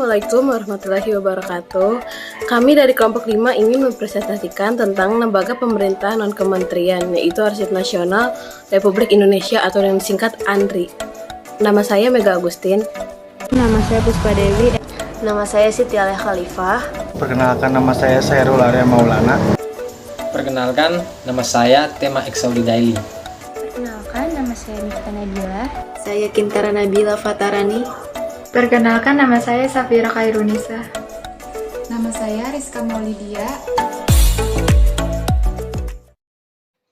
Assalamualaikum warahmatullahi wabarakatuh. Kami dari kelompok 5 ingin mempresentasikan tentang lembaga pemerintah non-kementerian, yaitu Arsip Nasional Republik Indonesia atau yang disingkat ANRI. Nama saya Mega Agustin. Nama saya Puspa Dewi. Nama saya Siti Aleh Khalifah. Perkenalkan, nama saya Sairul Arya Maulana. Perkenalkan, nama saya Tema Exaudi Daily. Perkenalkan, nama saya Nifta Nabila. Saya Kintara Nabila Fatarani. Perkenalkan, nama saya Safira Khairunisa. Nama saya Rizka Maulidia.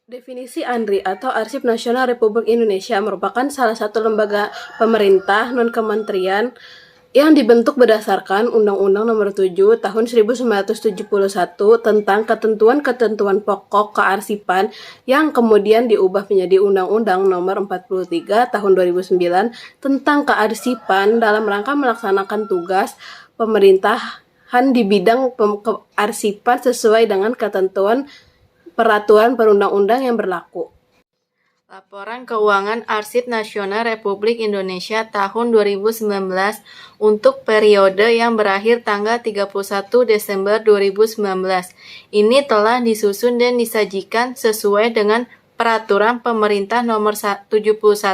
Definisi ANRI atau Arsip Nasional Republik Indonesia merupakan salah satu lembaga pemerintah non-kementerian yang dibentuk berdasarkan Undang-Undang Nomor 7 Tahun 1971 tentang ketentuan-ketentuan pokok kearsipan yang kemudian diubah menjadi Undang-Undang Nomor 43 Tahun 2009 tentang kearsipan dalam rangka melaksanakan tugas pemerintahan di bidang kearsipan sesuai dengan ketentuan peraturan perundang-undang yang berlaku. Laporan Keuangan Arsip Nasional Republik Indonesia tahun 2019 untuk periode yang berakhir tanggal 31 Desember 2019. Ini telah disusun dan disajikan sesuai dengan Peraturan Pemerintah Nomor 71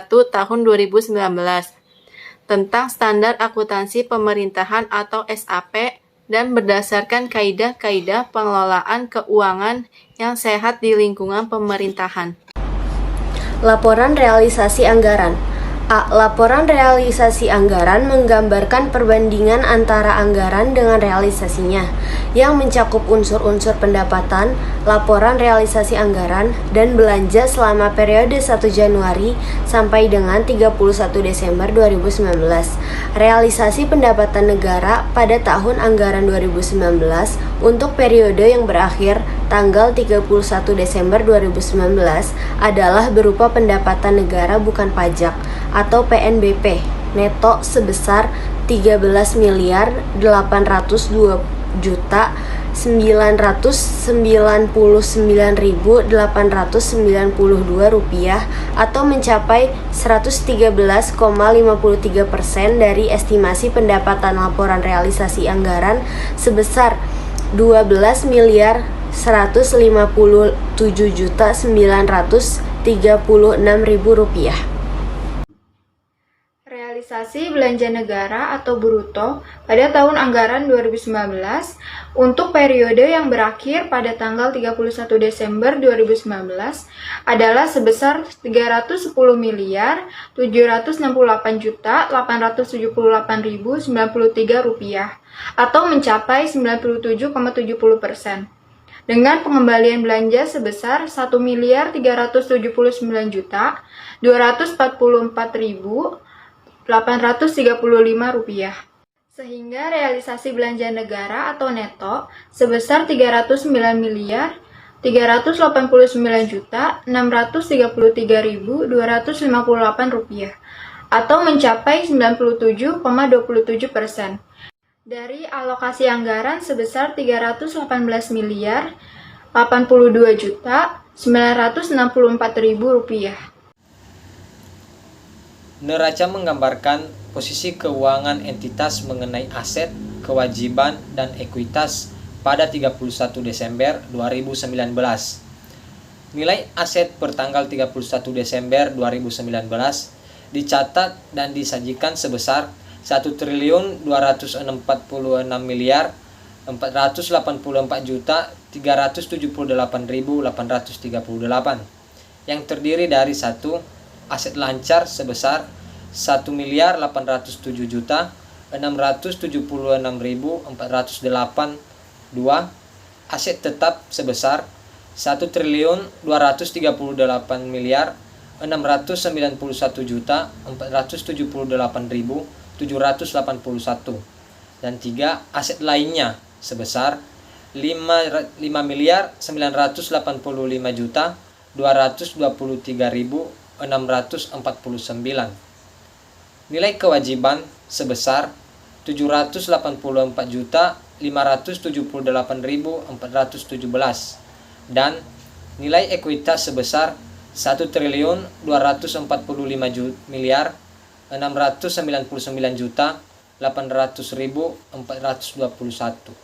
Tahun 2019 tentang Standar Akuntansi Pemerintahan atau SAP dan berdasarkan kaidah-kaidah pengelolaan keuangan yang sehat di lingkungan pemerintahan. Laporan realisasi anggaran. A. Laporan realisasi anggaran menggambarkan perbandingan antara anggaran dengan realisasinya, yang mencakup unsur-unsur pendapatan, laporan realisasi anggaran, dan belanja selama periode 1 Januari sampai dengan 31 Desember 2019. Realisasi pendapatan negara pada tahun anggaran 2019 untuk periode yang berakhir tanggal 31 Desember 2019 adalah berupa pendapatan negara bukan pajak atau PNBP neto sebesar 13.202.999.892 rupiah atau mencapai 113,53% dari estimasi pendapatan laporan realisasi anggaran sebesar 12.157.936.000 rupiah. Realisasi belanja negara atau bruto pada tahun anggaran 2019 untuk periode yang berakhir pada tanggal 31 Desember 2019 adalah sebesar 310.768.878.093 rupiah atau mencapai 97,70%. Dengan pengembalian belanja sebesar 1.379.244.835 rupiah. Sehingga realisasi belanja negara atau neto sebesar 309.939.633.258 rupiah atau mencapai 97,27%. Dari alokasi anggaran sebesar 318.082.964.000 rupiah. Neraca menggambarkan posisi keuangan entitas mengenai aset, kewajiban, dan ekuitas pada 31 Desember 2019. Nilai aset per tanggal 31 Desember 2019 dicatat dan disajikan sebesar 1.244.378.838 yang terdiri dari 1. Aset lancar sebesar 1.877.676.408. 2. Aset tetap sebesar 1.291.478.781. Dan 3. Aset lainnya sebesar 5.985.223.649. Nilai kewajiban sebesar 784.578.417 dan nilai ekuitas sebesar 1.245.699.888 800.421.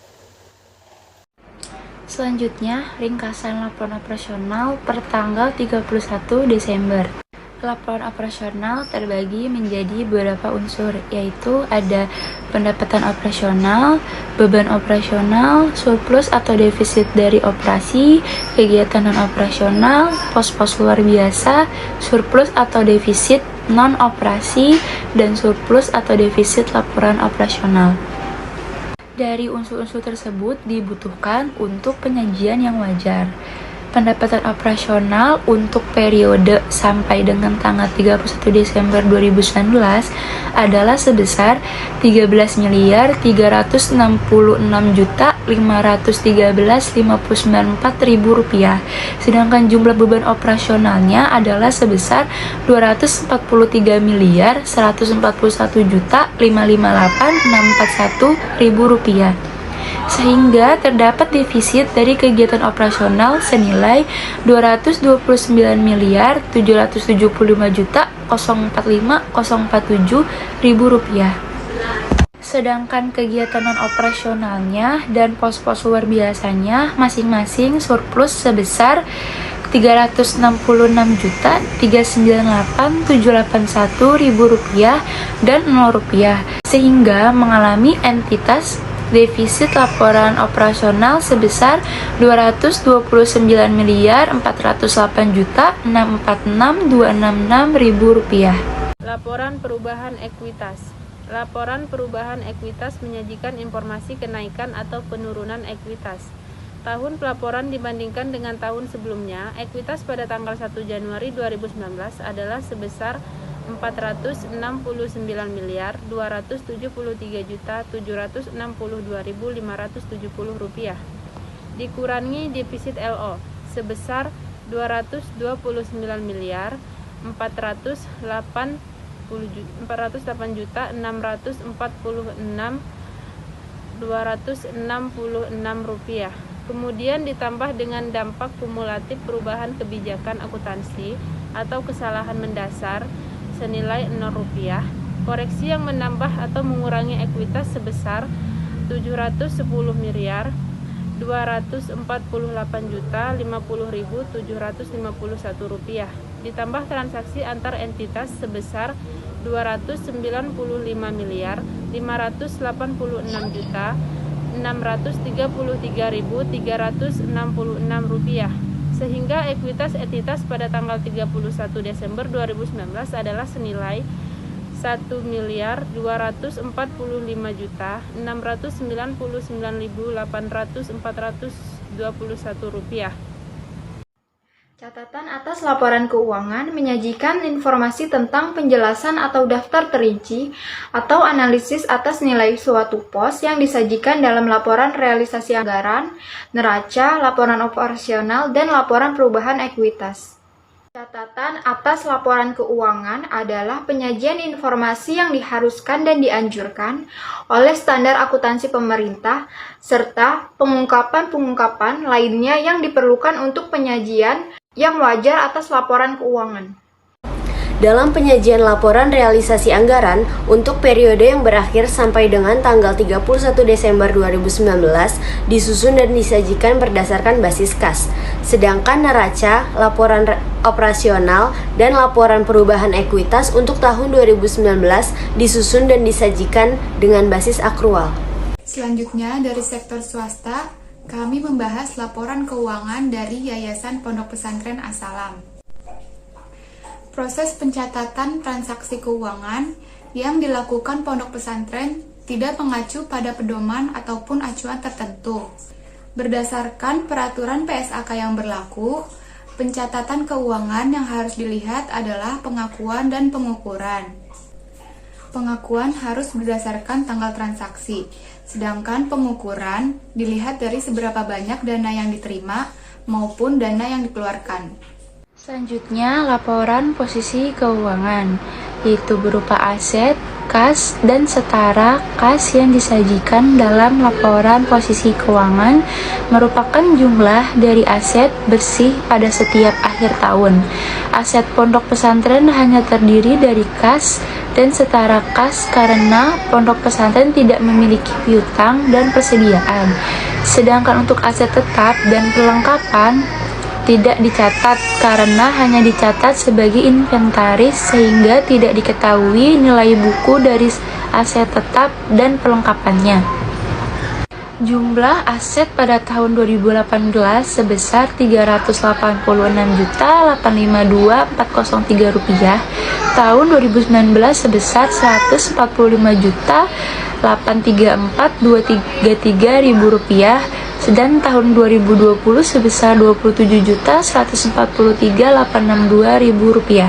Selanjutnya, ringkasan laporan operasional per tanggal 31 Desember. Laporan operasional terbagi menjadi beberapa unsur, yaitu ada pendapatan operasional, beban operasional, surplus atau defisit dari operasi, kegiatan non-operasional, pos-pos luar biasa, surplus atau defisit non-operasi, dan surplus atau defisit laporan operasional. Dari unsur-unsur tersebut dibutuhkan untuk penyajian yang wajar. Pendapatan operasional untuk periode sampai dengan tanggal 31 Desember 2019 adalah sebesar Rp13.513.513.59.400. Sedangkan jumlah beban operasionalnya adalah sebesar Rp241.558.641.000. Sehingga terdapat defisit dari kegiatan operasional senilai Rp299.045.047.047. Sedangkan kegiatan non-operasionalnya dan pos-pos luar biasanya masing-masing surplus sebesar Rp360.398.781.000 dan Rp0, sehingga mengalami entitas defisit laporan operasional sebesar Rp299.408.646.266.000. Laporan perubahan ekuitas. Laporan perubahan ekuitas menyajikan informasi kenaikan atau penurunan ekuitas. Tahun pelaporan dibandingkan dengan tahun sebelumnya, ekuitas pada tanggal 1 Januari 2019 adalah sebesar Rp469.273.762.570 dikurangi defisit LO sebesar Rp249.408.646.266. Kemudian ditambah dengan dampak kumulatif perubahan kebijakan akuntansi atau kesalahan mendasar senilai Rp0, koreksi yang menambah atau mengurangi ekuitas sebesar Rp710.248.050.751, ditambah transaksi antar entitas sebesar Rp295.583.633.366, sehingga ekuitas entitas pada tanggal 31 Desember 2019 adalah senilai Rp1.249.821.421. Catatan atas laporan keuangan menyajikan informasi tentang penjelasan atau daftar terinci atau analisis atas nilai suatu pos yang disajikan dalam laporan realisasi anggaran, neraca, laporan operasional, dan laporan perubahan ekuitas. Catatan atas laporan keuangan adalah penyajian informasi yang diharuskan dan dianjurkan oleh standar akuntansi pemerintah, serta pengungkapan-pengungkapan lainnya yang diperlukan untuk penyajian yang wajar atas laporan keuangan. Dalam penyajian laporan realisasi anggaran untuk periode yang berakhir sampai dengan tanggal 31 Desember 2019 disusun dan disajikan berdasarkan basis kas. Sedangkan neraca, laporan operasional, dan laporan perubahan ekuitas untuk tahun 2019 disusun dan disajikan dengan basis akrual. Selanjutnya, dari sektor swasta, kami membahas laporan keuangan dari Yayasan Pondok Pesantren As-Salam. Proses pencatatan transaksi keuangan yang dilakukan pondok pesantren tidak mengacu pada pedoman ataupun acuan tertentu. Berdasarkan peraturan PSAK yang berlaku, pencatatan keuangan yang harus dilihat adalah pengakuan dan pengukuran. Pengakuan harus berdasarkan tanggal transaksi, sedangkan pengukuran dilihat dari seberapa banyak dana yang diterima maupun dana yang dikeluarkan. Selanjutnya, laporan posisi keuangan, yaitu berupa aset, kas dan setara kas yang disajikan dalam laporan posisi keuangan merupakan jumlah dari aset bersih pada setiap akhir tahun. Aset pondok pesantren hanya terdiri dari kas dan setara kas karena pondok pesantren tidak memiliki piutang dan persediaan. Sedangkan untuk aset tetap dan perlengkapan tidak dicatat karena hanya dicatat sebagai inventaris sehingga tidak diketahui nilai buku dari aset tetap dan perlengkapannya. Jumlah aset pada tahun 2018 sebesar Rp384.852.403, tahun 2019 sebesar Rp145.834.233 dan tahun 2020 sebesar Rp27.143.862.000.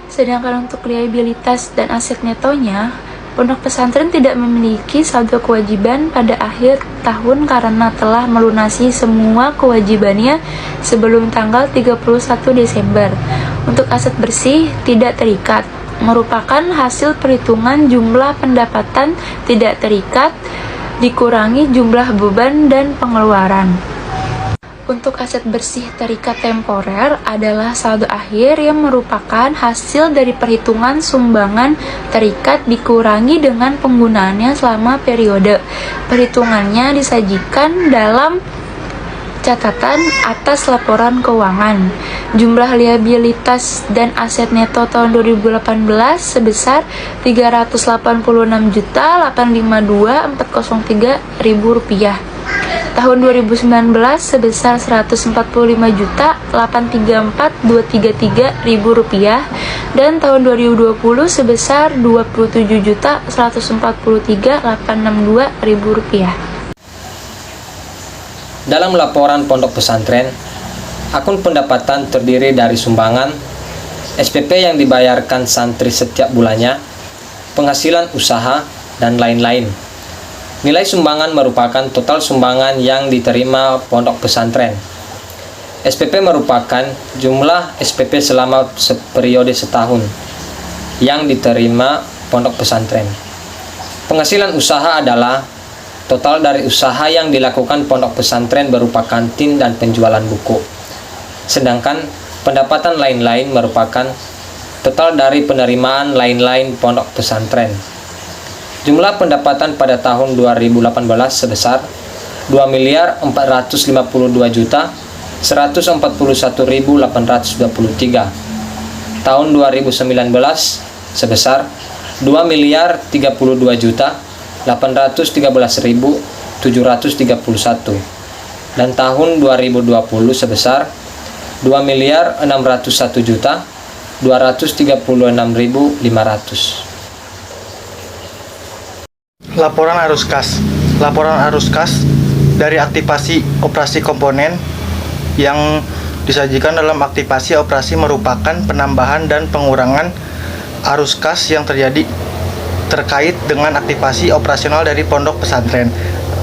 Sedangkan untuk liabilitas dan aset netonya, pondok pesantren tidak memiliki saldo kewajiban pada akhir tahun karena telah melunasi semua kewajibannya sebelum tanggal 31 Desember. Untuk aset bersih tidak terikat, merupakan hasil perhitungan jumlah pendapatan tidak terikat dikurangi jumlah beban dan pengeluaran. Untuk aset bersih terikat temporer adalah saldo akhir yang merupakan hasil dari perhitungan sumbangan terikat dikurangi dengan penggunaannya selama periode. Perhitungannya disajikan dalam catatan atas laporan keuangan. Jumlah liabilitas dan aset neto tahun 2018 sebesar Rp385.852.403.000. Tahun 2019 sebesar Rp145.834.233.000 dan tahun 2020 sebesar Rp27.143.862.000. Dalam laporan pondok pesantren, akun pendapatan terdiri dari sumbangan, SPP yang dibayarkan santri setiap bulannya, penghasilan usaha, dan lain-lain. Nilai sumbangan merupakan total sumbangan yang diterima pondok pesantren. SPP merupakan jumlah SPP selama periode setahun yang diterima pondok pesantren. Penghasilan usaha adalah total dari usaha yang dilakukan pondok pesantren berupa kantin dan penjualan buku. Sedangkan pendapatan lain-lain merupakan total dari penerimaan lain-lain pondok pesantren. Jumlah pendapatan pada tahun 2018 sebesar Rp2.452.141.823. Tahun 2019 sebesar Rp2.813.731 dan tahun 2020 sebesar Rp2.601.236.500. Laporan arus kas. Laporan arus kas dari aktivasi operasi komponen yang disajikan dalam aktivasi operasi merupakan penambahan dan pengurangan arus kas yang terjadi terkait dengan aktivasi operasional dari pondok pesantren.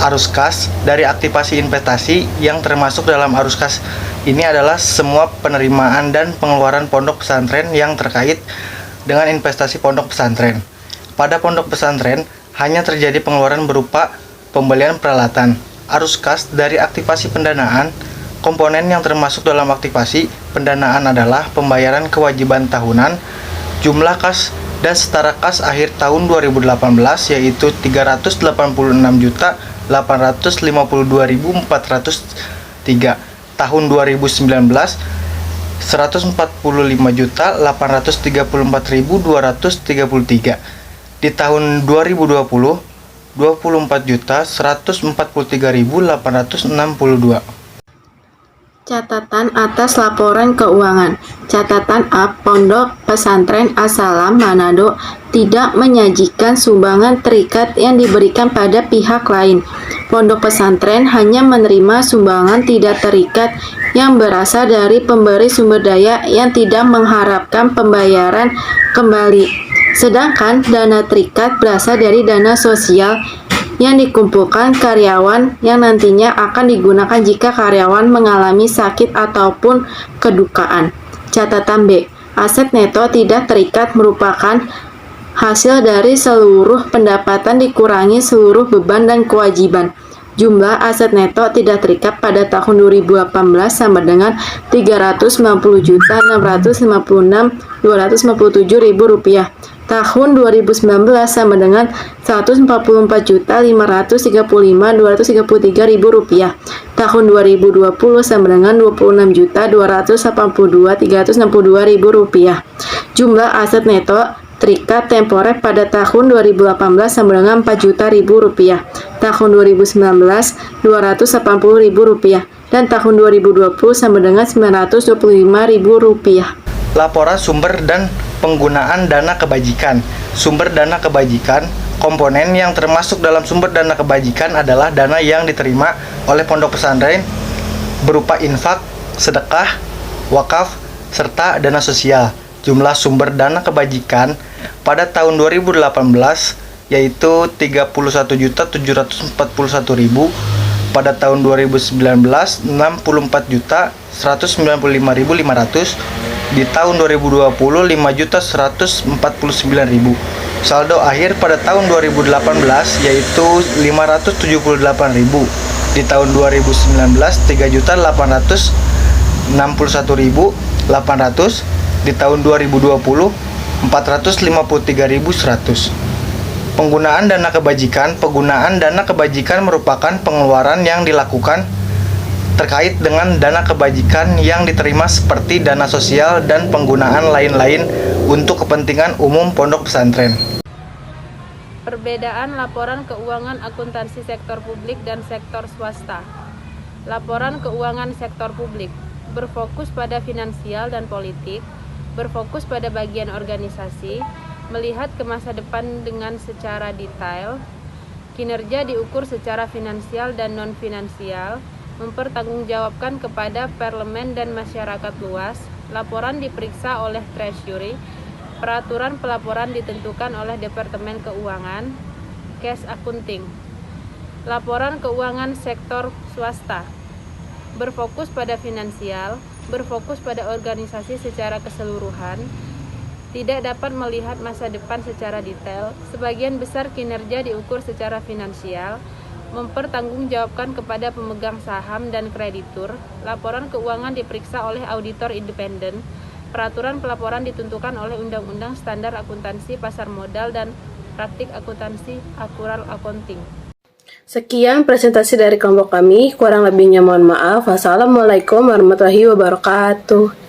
Arus kas dari aktivasi investasi yang termasuk dalam arus kas ini adalah semua penerimaan dan pengeluaran pondok pesantren yang terkait dengan investasi pondok pesantren. Pada pondok pesantren hanya terjadi pengeluaran berupa pembelian peralatan. Arus kas dari aktivasi pendanaan, komponen yang termasuk dalam aktivasi pendanaan adalah pembayaran kewajiban tahunan, jumlah kas dan setara kas akhir tahun 2018 yaitu Rp388.852.403. Tahun 2019 Rp145.834.233. Di tahun 2020 Rp24.143.862. Catatan atas laporan keuangan. Catatan A. Pondok Pesantren As-Salam Manado tidak menyajikan sumbangan terikat yang diberikan pada pihak lain. Pondok pesantren hanya menerima sumbangan tidak terikat yang berasal dari pemberi sumber daya yang tidak mengharapkan pembayaran kembali. Sedangkan dana terikat berasal dari dana sosial yang dikumpulkan karyawan yang nantinya akan digunakan jika karyawan mengalami sakit ataupun kedukaan. Catatan B. Aset neto tidak terikat merupakan Hasil dari seluruh pendapatan dikurangi seluruh beban dan kewajiban. Jumlah aset neto tidak terikat pada tahun 2018 sama dengan Rp350.656.257.000. Tahun 2019 sama dengan Rp144.535.233.000. Tahun 2020 sama dengan Rp26.282.362.000. Jumlah aset neto terikat temporer pada tahun 2018 sama dengan Rp4.000.000, tahun 2019 Rp280.000, dan tahun 2020 sama dengan Rp925.000. Laporan sumber dan penggunaan dana kebajikan. Sumber dana kebajikan, komponen yang termasuk dalam sumber dana kebajikan adalah dana yang diterima oleh pondok pesantren berupa infak, sedekah, wakaf, serta dana sosial. Jumlah sumber dana kebajikan pada tahun 2018 yaitu Rp31.741.000, pada tahun 2019 Rp64.195.500, di tahun 2020 Rp5.149.000. Saldo akhir pada tahun 2018 yaitu Rp578.000, di tahun 2019 Rp3.861.800, di tahun 2020 Rp453.100. Penggunaan dana kebajikan. Penggunaan dana kebajikan merupakan pengeluaran yang dilakukan terkait dengan dana kebajikan yang diterima seperti dana sosial dan penggunaan lain-lain untuk kepentingan umum pondok pesantren. Perbedaan laporan keuangan akuntansi sektor publik dan sektor swasta. Laporan keuangan sektor publik berfokus pada finansial dan politik, berfokus pada bagian organisasi, melihat ke masa depan dengan secara detail, kinerja diukur secara finansial dan non-finansial, mempertanggungjawabkan kepada parlemen dan masyarakat luas, laporan diperiksa oleh Treasury, peraturan pelaporan ditentukan oleh Departemen Keuangan, cash accounting. Laporan keuangan sektor swasta berfokus pada finansial, berfokus pada organisasi secara keseluruhan, tidak dapat melihat masa depan secara detail, sebagian besar kinerja diukur secara finansial, mempertanggungjawabkan kepada pemegang saham dan kreditur, laporan keuangan diperiksa oleh auditor independen, peraturan pelaporan ditentukan oleh Undang-Undang Standar Akuntansi Pasar Modal dan Praktik Akuntansi Aktuarial Accounting. Sekian presentasi dari kelompok kami, kurang lebihnya mohon maaf. Wassalamualaikum warahmatullahi wabarakatuh.